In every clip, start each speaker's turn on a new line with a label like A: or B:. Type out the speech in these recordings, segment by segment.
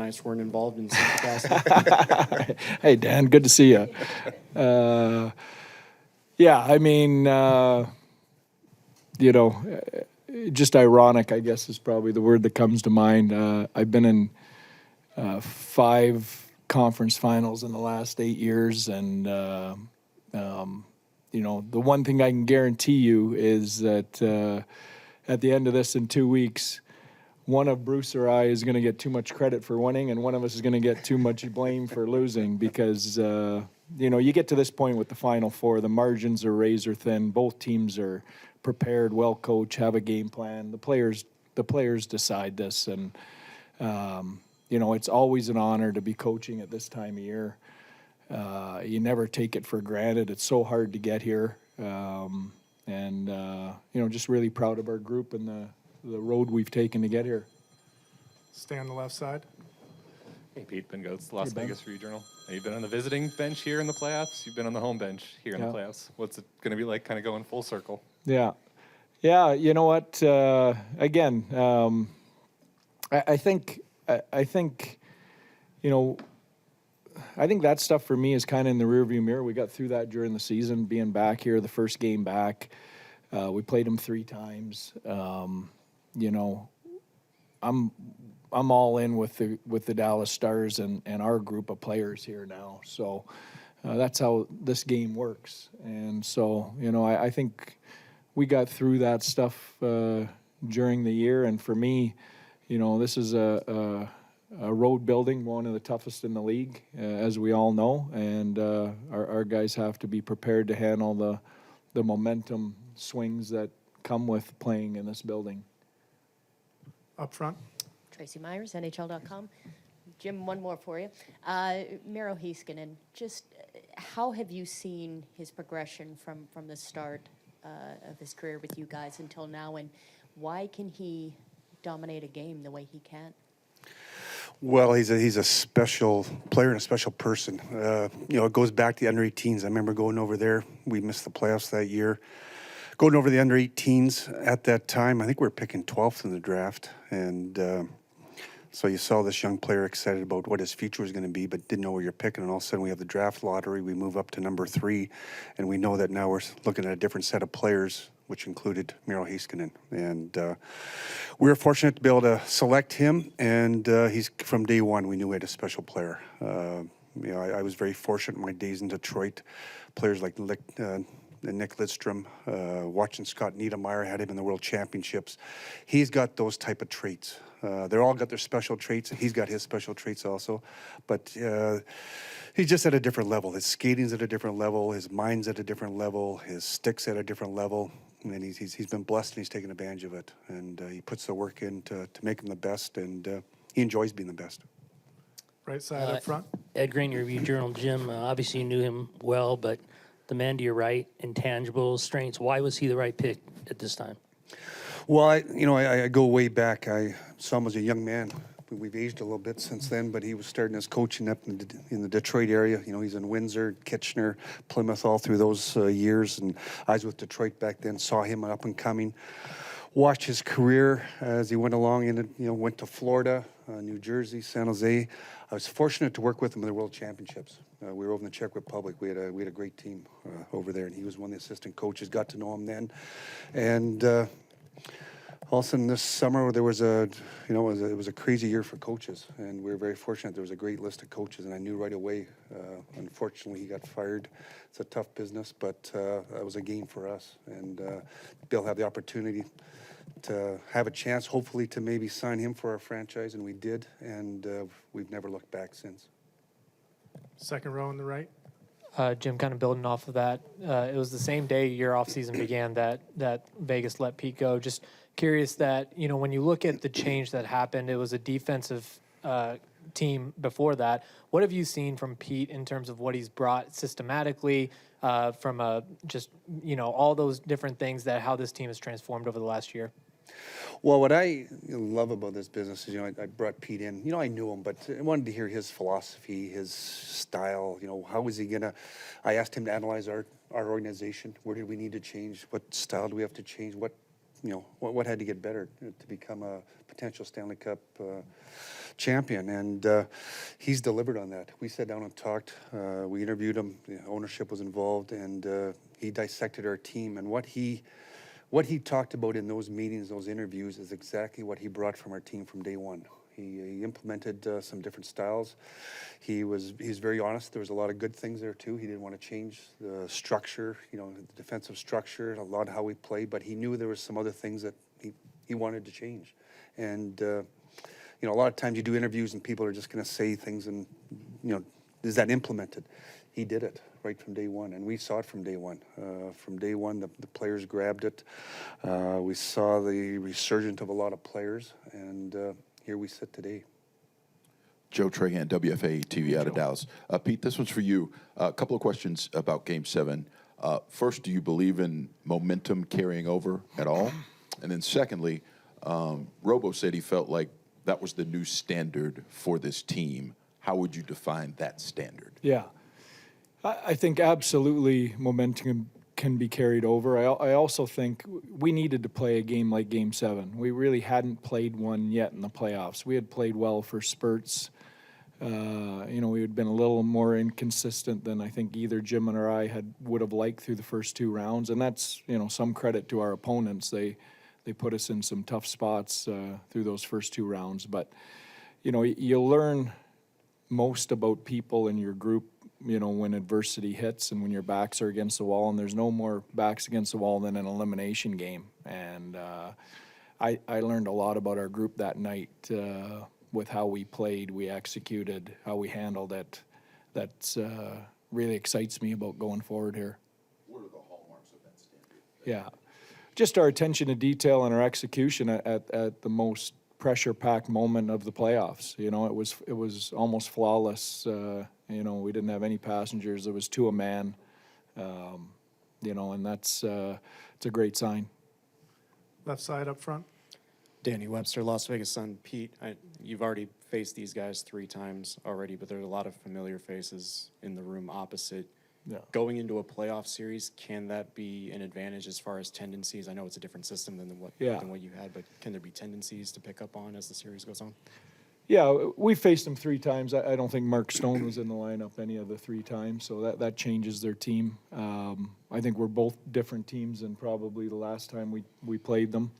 A: Knights weren't involved in some capacity.
B: Hey, Dan, good to see you. Yeah, I mean, just ironic, I guess, is probably the word that comes to mind. I've been in 5 conference finals in the last 8 years, and the one thing I can guarantee you is that at the end of this in 2 weeks, one of Bruce or I is going to get too much credit for winning, and one of us is going to get too much blame for losing because, you get to this point with the Final Four, the margins are razor thin. Both teams are prepared, well coached, have a game plan. The players decide this, and, it's always an honor to be coaching at this time of year. You never take it for granted. It's so hard to get here. Just really proud of our group and the road we've taken to get here.
C: Stay on the left side.
D: Hey, Pete, Ben Goetz, Las Vegas Regional. You've been on the visiting bench here in the playoffs. You've been on the home bench here in the playoffs. What's it going to be like kind of going full circle?
B: Yeah, you know what? Again, I think that stuff for me is kind of in the rearview mirror. We got through that during the season, being back here, the first game back. We played them 3 times. I'm all in with the Dallas Stars and our group of players here now. So that's how this game works. And so, I think we got through that stuff during the year. And for me, this is a road building, one of the toughest in the league, as we all know. And our guys have to be prepared to handle the momentum swings that come with playing in this building.
C: Up front.
E: Tracy Myers, NHL.com. Jim, one more for you. Miro Heiskanen, just how have you seen his progression from the start of his career with you guys until now, and why can he dominate a game the way he can?
F: Well, he's a special player and a special person. It goes back to the under-18s. I remember going over there. We missed the playoffs that year. Going over the under-18s at that time, I think we were picking 12th in the draft. And so you saw this young player excited about what his future was going to be, but didn't know where you're picking. And all of a sudden we have the draft lottery. We move up to number 3. And we know that now we're looking at a different set of players, which included Miro Heiskanen. And we were fortunate to be able to select him. And he's from day one, we knew we had a special player. I was very fortunate in my days in Detroit. Players like Nick Lidstrom, watching Scott Niedermayer, had him in the World Championships. He's got those type of traits. They're all got their special traits. He's got his special traits also. But he's just at a different level. His skating's at a different level. His mind's at a different level. His stick's at a different level. And he's been blessed, and he's taken advantage of it. And he puts the work in to make him the best, and he enjoys being the best.
C: Right side up front.
G: Ed Green, your Review Journal. Jim, obviously you knew him well, but the man to your right, intangibles, strengths, why was he the right pick at this time?
F: Well, I go way back. I saw him as a young man. We've aged a little bit since then, but he was starting his coaching up in the Detroit area. He's in Windsor, Kitchener, Plymouth, all through those years. And I was with Detroit back then, saw him up and coming. Watched his career as he went along, and went to Florida, New Jersey, San Jose. I was fortunate to work with him in the World Championships. We were over in the Czech Republic. We had a great team over there, and he was one of the assistant coaches. Got to know him then, and all of a sudden this summer there was it was a crazy year for coaches, and we were very fortunate. There was a great list of coaches, and I knew right away. Unfortunately, he got fired. It's a tough business, but that was a gain for us, and Bill had the opportunity to have a chance, hopefully, to maybe sign him for our franchise, and we did, and we've never looked back since.
C: Second row on the right.
H: Jim, kind of building off of that, it was the same day your offseason began that Vegas let Pete go. Just curious that, when you look at the change that happened, it was a defensive team before that. What have you seen from Pete in terms of what he's brought systematically from all those different things how this team has transformed over the last year?
F: Well, what I love about this business is, I brought Pete in. I knew him, but I wanted to hear his philosophy, his style. How was he gonna? I asked him to analyze our organization. Where did we need to change? What style do we have to change? What what had to get better to become a potential Stanley Cup champion, and he's delivered on that. We sat down and talked. We interviewed him. The ownership was involved, and he dissected our team. And what he talked about in those meetings, those interviews, is exactly what he brought from our team from day one. He implemented some different styles. He's very honest. There was a lot of good things there too. He didn't want to change the structure, the defensive structure, a lot of how we play, but he knew there was some other things that he wanted to change. And a lot of times you do interviews and people are just going to say things and, is that implemented? He did it right from day one, and we saw it from day one. From day one, the players grabbed it. We saw the resurgence of a lot of players, and here we sit today.
I: Joe Trahan, WFA TV out of Dallas. Pete, this one's for you. A couple of questions about Game 7. First, do you believe in momentum carrying over at all? And then secondly, Robo said he felt like that was the new standard for this team. How would you define that standard?
B: Yeah. I think absolutely momentum can be carried over. I also think we needed to play a game like Game 7. We really hadn't played one yet in the playoffs. We had played well for spurts. We had been a little more inconsistent than I think either Jim or I would have liked through the first 2 rounds, and that's some credit to our opponents. They put us in some tough spots through those first 2 rounds. But you learn most about people in your group when adversity hits and when your backs are against the wall, and there's no more backs against the wall than an elimination game. And I learned a lot about our group that night with how we played, we executed, how we handled it. That really excites me about going forward here.
I: What are the hallmarks of that standard?
B: Yeah. Just our attention to detail and our execution at the most pressure-packed moment of the playoffs. It was almost flawless. We didn't have any passengers. It was to a man. And that's it's a great sign.
C: Left side up front.
A: Danny Webster, Las Vegas Sun. Pete, you've already faced these guys 3 times already, but there are a lot of familiar faces in the room opposite.
B: Yeah.
A: Going into a playoff series, can that be an advantage as far as tendencies? I know it's a different system than what you had, but can there be tendencies to pick up on as the series goes on?
B: Yeah, we faced them 3 times. I don't think Mark Stone was in the lineup any of the 3 times, so that changes their team. I think we're both different teams than probably the last time we played them.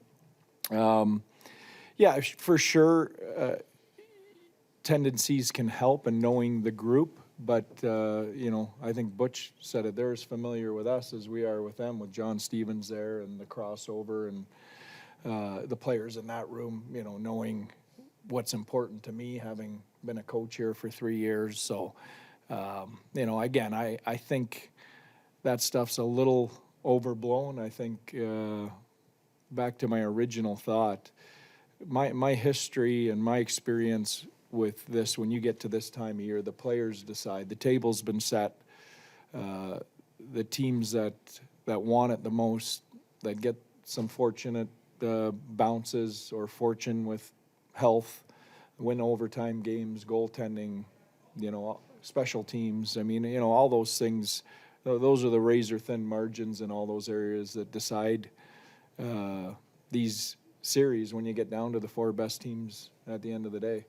B: Yeah, for sure, tendencies can help in knowing the group. But, I think Butch said it. They're as familiar with us as we are with them, with John Stevens there and the crossover and the players in that room, knowing what's important to me, having been a coach here for 3 years. So, again, I think that stuff's a little overblown. I think back to my original thought, my history and my experience with this, when you get to this time of year, the players decide. The table's been set. The teams that want it the most, that get some fortunate bounces or fortune with health, win overtime games, goaltending, special teams. I mean, all those things, those are the razor-thin margins in all those areas that decide these series when you get down to the 4 best teams at the end of the day.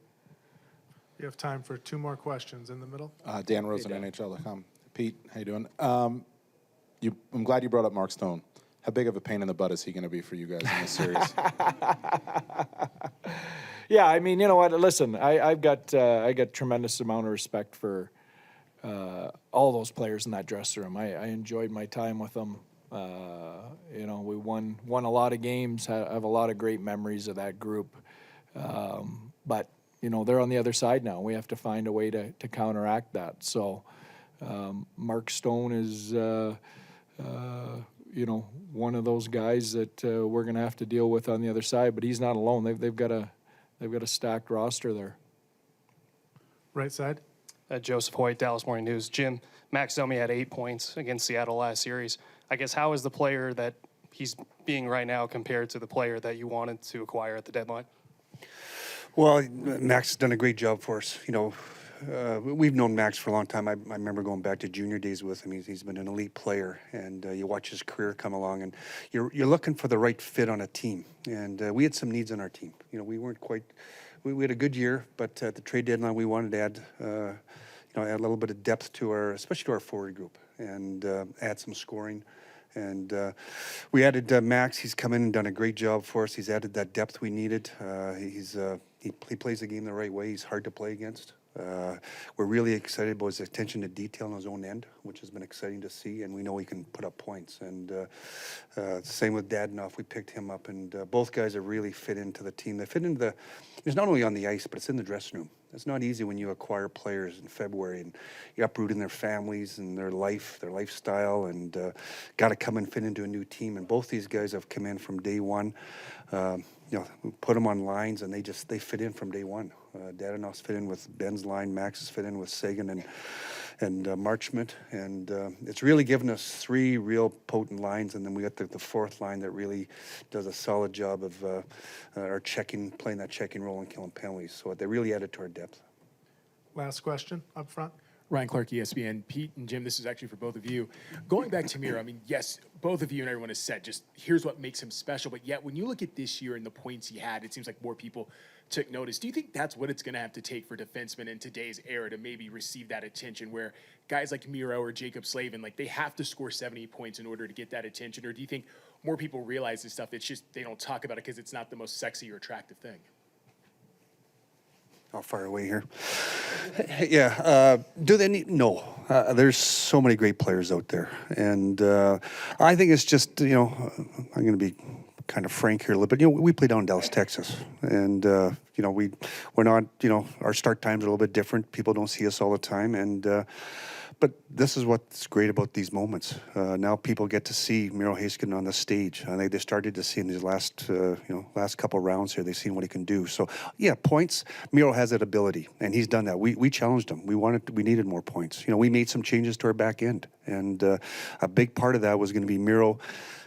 C: You have time for 2 more questions in the middle.
J: Dan Rosen, NHL.com. Pete, how you doing? I'm glad you brought up Mark Stone. How big of a pain in the butt is he going to be for you guys in this series?
B: Yeah, I mean, you know what? Listen, I got tremendous amount of respect for all those players in that dressing room. I enjoyed my time with them. We won a lot of games. Have a lot of great memories of that group. But they're on the other side now. We have to find a way to counteract that. So, Mark Stone is, one of those guys that we're going to have to deal with on the other side. But he's not alone. They've got a stacked roster there.
C: Right side.
K: Joseph Hoyt, Dallas Morning News. Jim, Max Domi had 8 points against Seattle last series. I guess how is the player that he's being right now compared to the player that you wanted to acquire at the deadline?
F: Well, Max has done a great job for us. we've known Max for a long time. I remember going back to junior days with him. He's been an elite player, and you watch his career come along, and you're looking for the right fit on a team. And we had some needs on our team. You know, we weren't quite. We had a good year, but at the trade deadline, we wanted to add, add a little bit of depth to especially to our forward group, and add some scoring. And we added Max. He's come in and done a great job for us. He's added that depth we needed. He plays the game the right way. He's hard to play against. We're really excited about his attention to detail on his own end, which has been exciting to see, and we know he can put up points. And same with Dadenoff. We picked him up, and both guys have really fit into the team. They fit into it's not only on the ice, but it's in the dressing room. It's not easy when you acquire players in February and you're uprooting their families and their lifestyle, and got to come and fit into a new team. And both these guys have come in from day one. We put them on lines, and they fit in from day one. Dadenoff's fit in with Ben's line, Max has fit in with Sagan and Marchment, and it's really given us three real potent lines, and then we got the fourth line that really does a solid job of playing that checking role and killing penalties. So they really added to our depth.
C: Last question up front.
L: Ryan Clark, ESPN. Pete and Jim, this is actually for both of you. Going back to Miro, I mean, yes, both of you and everyone has said just here's what makes him special. But yet, when you look at this year and the points he had, it seems like more people took notice. Do you think that's what it's going to have to take for defensemen in today's era to maybe receive that attention, where guys like Miro or Jacob Slavin, like they have to score 70 points in order to get that attention? Or do you think more people realize this stuff? It's just they don't talk about it because it's not the most sexy or attractive thing.
F: I'll fire away here. Yeah. Do they need? No. There's so many great players out there. And I think it's just, I'm going to be kind of frank here a little bit. We play down in Dallas, Texas. And, we're not, our start times are a little bit different. People don't see us all the time. And, but this is what's great about these moments. Now people get to see Miro Heiskanen on the stage. I think they started to see in these last couple rounds here. They've seen what he can do. So yeah, points. Miro has that ability, and he's done that. We challenged him. We needed more points. We made some changes to our back end, and a big part of that was going to be Miro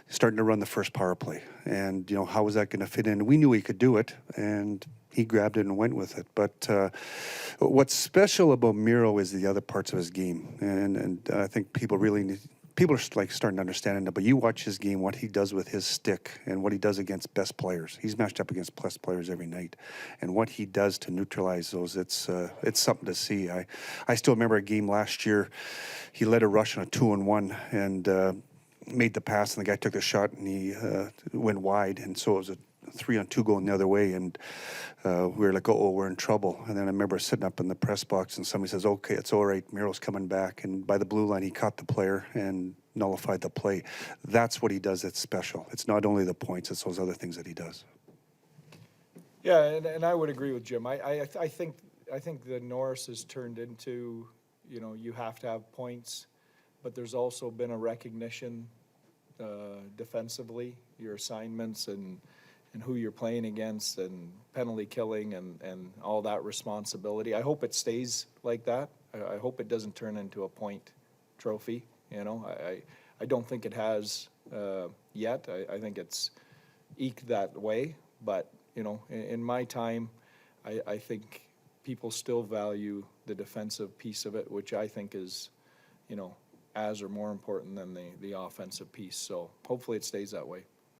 F: starting to run the first power play. And how was that going to fit in? We knew he could do it, and he grabbed it and went with it. But what's special about Miro is the other parts of his game, and I think people are starting to understand it. But you watch his game, what he does with his stick, and what he does against best players. He's matched up against best players every night, and what he does to neutralize those, it's something to see. I still remember a game last year. He led a rush on a 2-on-1 and made the pass, and the guy took the shot, and he went wide, and so it was a 3-on-2 going the other way, and we were like, we're in trouble. And then I remember sitting up in the press box, and somebody says, okay, it's all right, Miro's coming back. And by the blue line, he caught the player and nullified the play. That's what he does that's special. It's not only the points, it's those other things that he does.
B: Yeah, and I would agree with Jim. I think the Norris has turned into, you have to have points, but there's also been a recognition defensively, your assignments and who you're playing against and penalty killing and all that responsibility. I hope it stays like that. I hope it doesn't turn into a point trophy. I don't think it has yet. I think it's eked that way. But, in my time, I think people still value the defensive piece of it, which I think is, as or more important than the offensive piece. So hopefully it stays that way.